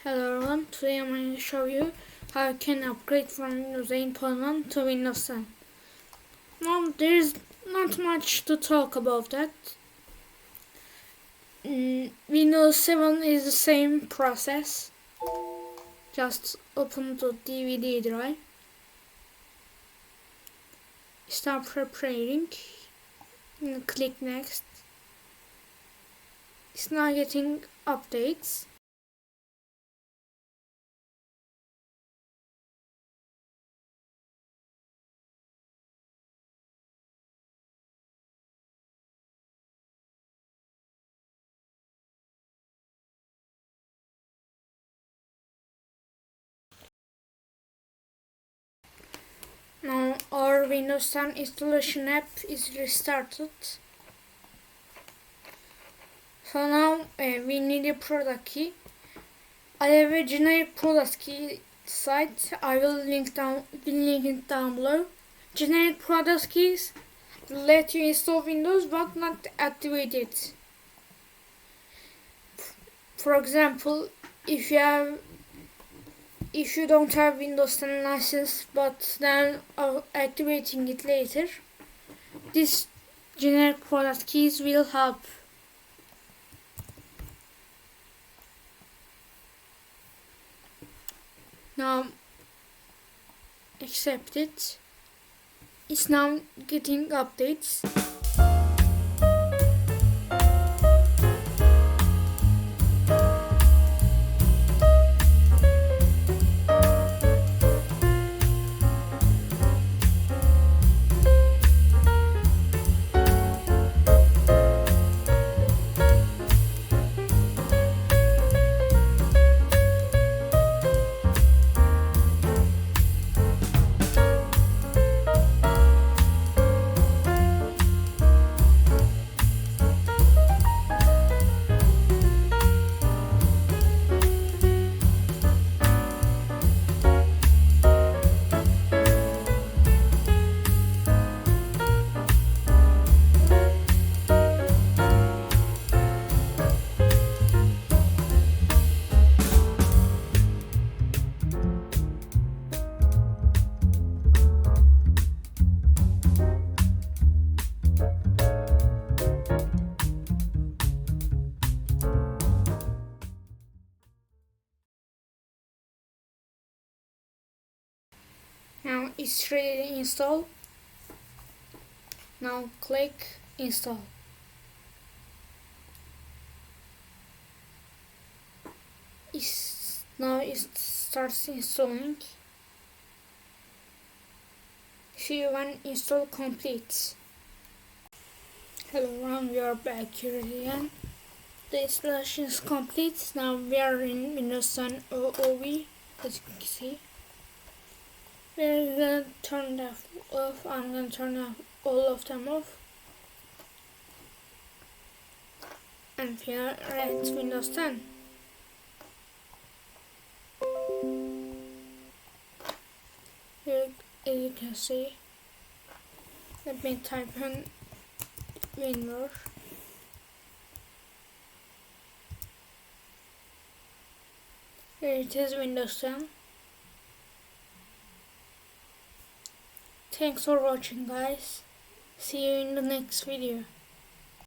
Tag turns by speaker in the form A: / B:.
A: Hello everyone, today I'm going to show you how you can upgrade from Windows 8.1 to Windows 10. Now there is not much to talk about that. Windows 7 is the same process. Just open the DVD drive. Start preparing. And click next. It's now getting updates. Now our Windows 10 installation app is restarted. So now we need a product key. I have a generic product key site. I will link it down below. Generic product keys let you install Windows but not activate it. For example, if you don't have Windows 10 license but then activating it later, this generic product keys will help. Now accept it. It's now getting updates. Now it's ready to install. Now click install. Now it starts installing. See you when install completes. Hello everyone, we are back here again. The installation is complete. Now we are in Windows 10 OOV, as you can see. We're gonna turn that off. I'm gonna turn all of them off. And we are at Windows 10. Here, as you can see, let me type in Windows. Here it is, Windows 10. Thanks for watching, guys. See you in the next video.